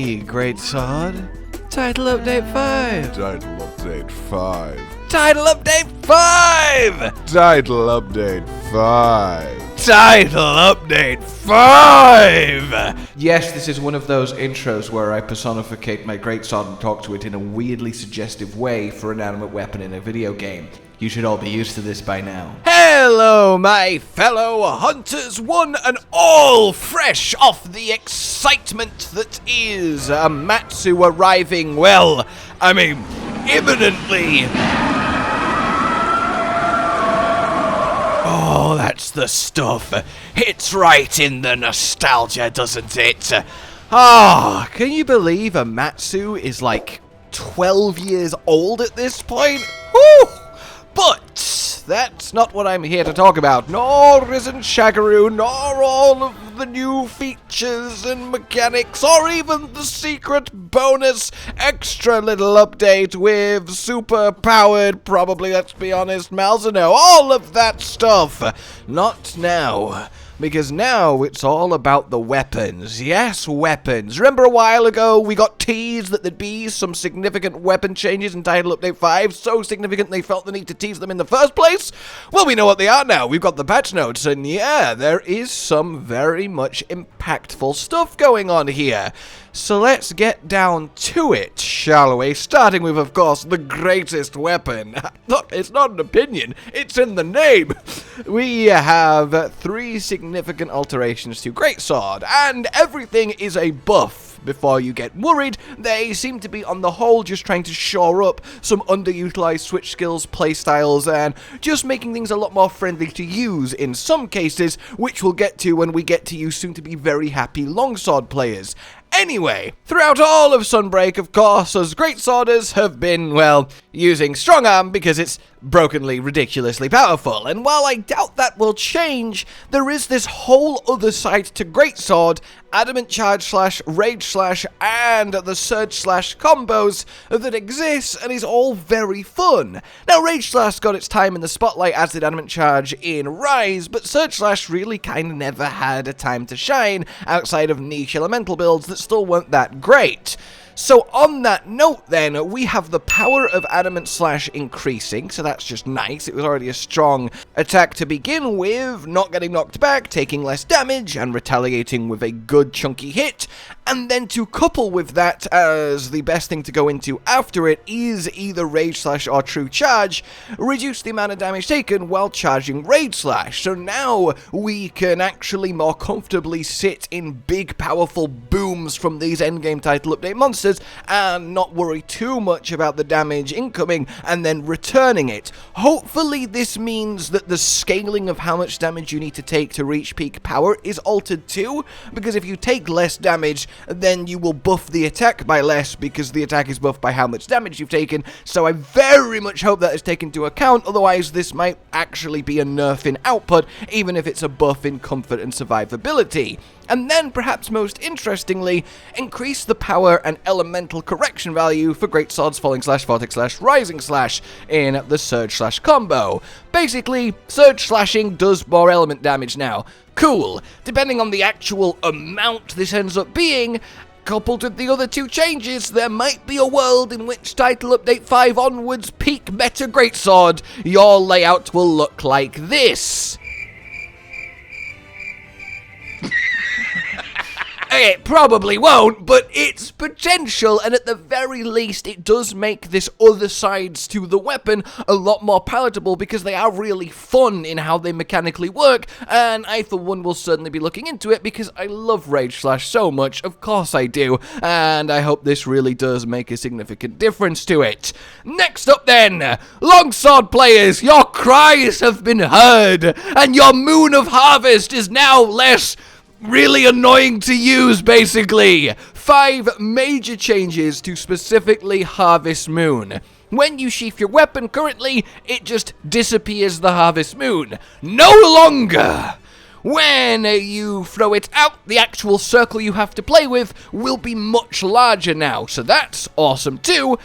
Hey, great sword. Title update 5. Title update 5. Title update 5. Title update 5. Title update 5. Yes, this is one of those intros where I personificate my greatsword and talk to it in a weirdly suggestive way for an animate weapon in a video game. You should all be used to this by now. Hello, my fellow hunters, one and all, fresh off the excitement that is Amatsu arriving, well, I mean, imminently. Oh, that's the stuff. It's right in the nostalgia, doesn't it? Ah, can you believe Amatsu is like 12 years old at this point? Whew! But that's not what I'm here to talk about, nor isn't Shagaru, nor all of the new features and mechanics, or even the secret bonus extra little update with super powered, probably, let's be honest, Malzeno, all of that stuff. Not now. Because now it's all about the weapons. Yes, weapons. Remember a while ago we got teased that there'd be some significant weapon changes in Title Update 5, so significant they felt the need to tease them in the first place? Well, we know what they are now. We've got the patch notes, and yeah, there is some very much impactful stuff going on here. So let's get down to it, shall we? Starting with, of course, the greatest weapon. Look, it's not an opinion, it's in the name. We have 3 significant alterations to Greatsword, and everything is a buff. Before you get worried, they seem to be on the whole just trying to shore up some underutilized switch skills, playstyles, and just making things a lot more friendly to use in some cases, which we'll get to when we get to you soon to be very happy longsword players. Anyway, throughout all of Sunbreak, of course, us greatsworders have been, well, using strong arm because it's brokenly, ridiculously powerful, and while I doubt that will change, there is this whole other side to greatsword, adamant charge slash, rage slash, and the surge slash combos that exists and is all very fun. Now, rage slash got its time in the spotlight as did adamant charge in Rise, but surge slash really kinda never had a time to shine outside of niche elemental builds that still weren't that great. So on that note then, we have the power of adamant slash increasing, so that's just nice. It was already a strong attack to begin with, not getting knocked back, taking less damage, and retaliating with a good chunky hit. And then to couple with that as the best thing to go into after it is either rage slash or true charge, reduce the amount of damage taken while charging rage slash. So now we can actually more comfortably sit in big powerful booms from these endgame title update monsters and not worry too much about the damage incoming and then returning it. Hopefully this means that the scaling of how much damage you need to take to reach peak power is altered too, because if you take less damage, then you will buff the attack by less because the attack is buffed by how much damage you've taken, so I very much hope that is taken into account, otherwise this might actually be a nerf in output, even if it's a buff in comfort and survivability. And then, perhaps most interestingly, increase the power and elemental correction value for greatswords falling slash, vortex slash, rising slash in the surge slash combo. Basically, surge slashing does more element damage now. Cool. Depending on the actual amount this ends up being, coupled with the other 2 changes, there might be a world in which Title Update 5 onwards peak meta greatsword, your layout will look like this. It probably won't, but it's potential, and at the very least it does make this other sides to the weapon a lot more palatable because they are really fun in how they mechanically work, and I for one will certainly be looking into it because I love Rage Slash so much, of course I do, and I hope this really does make a significant difference to it. Next up then, longsword players, your cries have been heard, and your Moon of Harvest is now less really annoying to use, basically. 5 major changes to specifically Harvest Moon. When you sheath your weapon currently, it just disappears the Harvest Moon. No longer! When you throw it out, the actual circle you have to play with will be much larger now, so that's awesome too.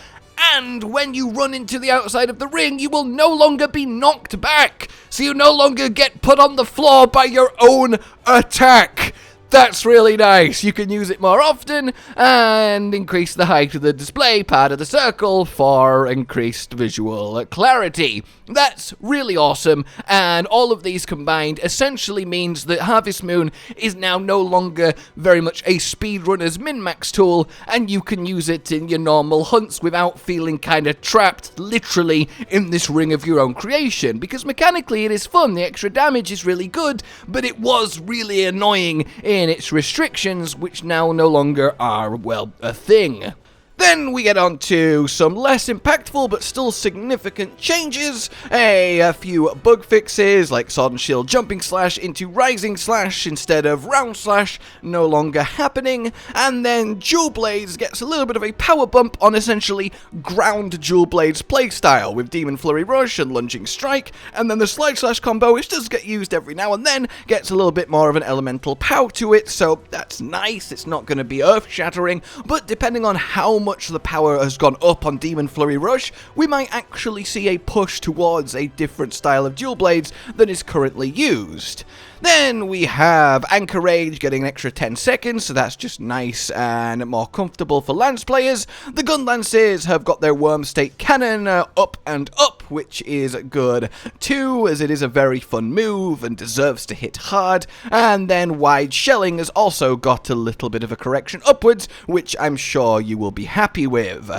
And when you run into the outside of the ring, you will no longer be knocked back, so you no longer get put on the floor by your own attack. That's really nice. You can use it more often and increase the height of the display part of the circle for increased visual clarity. That's really awesome, and all of these combined essentially means that Harvest Moon is now no longer very much a speedrunner's min-max tool, and you can use it in your normal hunts without feeling kind of trapped, literally, in this ring of your own creation, because mechanically it is fun, the extra damage is really good, but it was really annoying in its restrictions, which now no longer are, well, a thing. Then we get on to some less impactful but still significant changes. A few bug fixes like Sword and Shield jumping slash into rising slash instead of round slash, no longer happening. And then Dual Blades gets a little bit of a power bump on essentially ground Dual Blades playstyle with Demon Flurry Rush and Lunging Strike. And then the Slide Slash combo, which does get used every now and then, gets a little bit more of an elemental pow to it, so that's nice. It's not going to be earth-shattering, but depending on how much the power has gone up on Demon Flurry Rush, we might actually see a push towards a different style of Dual Blades than is currently used. Then we have Anchor Rage getting an extra 10 seconds, so that's just nice and more comfortable for Lance players. The Gunlances have got their Worm State Cannon up and up, which is good too, as it is a very fun move and deserves to hit hard. And then Wide Shelling has also got a little bit of a correction upwards, which I'm sure you will be happy with.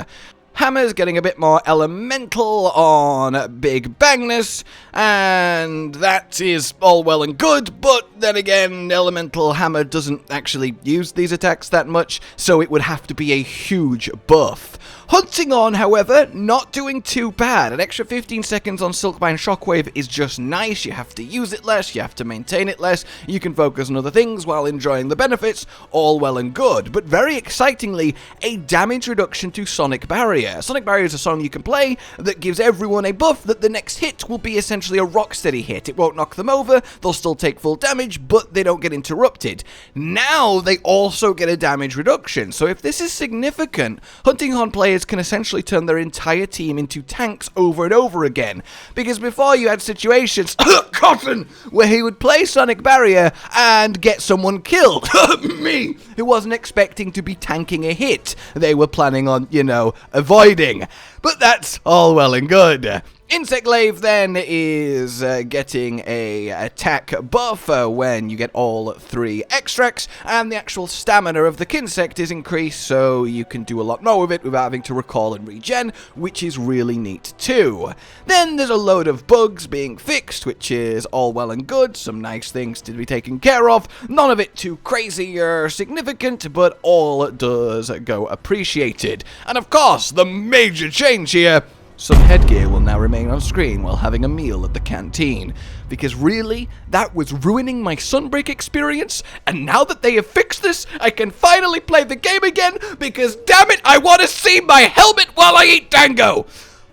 Hammer's getting a bit more elemental on Big Bangness, and that is all well and good, but then again, Elemental Hammer doesn't actually use these attacks that much, so it would have to be a huge buff. Hunting On, however, not doing too bad. An extra 15 seconds on Silkbind Shockwave is just nice. You have to use it less, you have to maintain it less, you can focus on other things while enjoying the benefits, all well and good. But very excitingly, a damage reduction to Sonic Barrier. Sonic Barrier is a song you can play that gives everyone a buff that the next hit will be essentially a rocksteady hit. It won't knock them over, they'll still take full damage, but they don't get interrupted. Now they also get a damage reduction, so if this is significant, Hunting Horn players can essentially turn their entire team into tanks over and over again. Because before you had situations, Cotton, where he would play Sonic Barrier and get someone killed. Me, who wasn't expecting to be tanking a hit. They were planning on, avoiding. But that's all well and good. Insect Glaive then is getting a attack buff when you get all 3 extracts, and the actual stamina of the Kinsect is increased, so you can do a lot more with it without having to recall and regen, which is really neat too. Then there's a load of bugs being fixed, which is all well and good, some nice things to be taken care of, none of it too crazy or significant, but all does go appreciated. And of course, the major change here, some headgear will now remain on screen while having a meal at the canteen. Because really, that was ruining my Sunbreak experience, and now that they have fixed this, I can finally play the game again, because damn it, I want to see my helmet while I eat dango!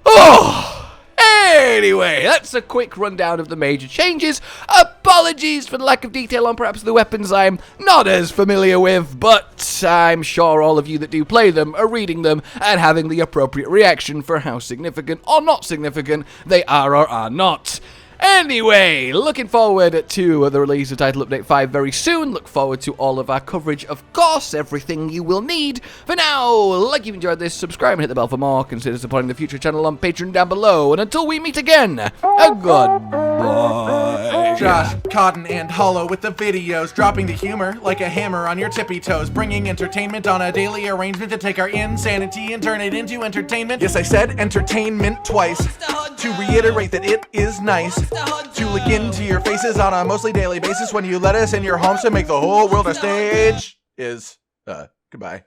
Oh! Anyway, that's a quick rundown of the major changes. Apologies for the lack of detail on perhaps the weapons I'm not as familiar with, but I'm sure all of you that do play them are reading them and having the appropriate reaction for how significant or not significant they are or are not. Anyway, looking forward to the release of Title Update 5 very soon. Look forward to all of our coverage, of course, everything you will need. For now, like you've enjoyed this, subscribe and hit the bell for more. Consider supporting the future channel on Patreon down below. And until we meet again, goodbye. Josh, Cotton, and Hollow with the videos, dropping the humor like a hammer on your tippy toes, bringing entertainment on a daily arrangement to take our insanity and turn it into entertainment. Yes, I said entertainment twice, to reiterate that it is nice to look into your faces on a mostly daily basis when you let us in your homes to make the whole world a stage. Goodbye.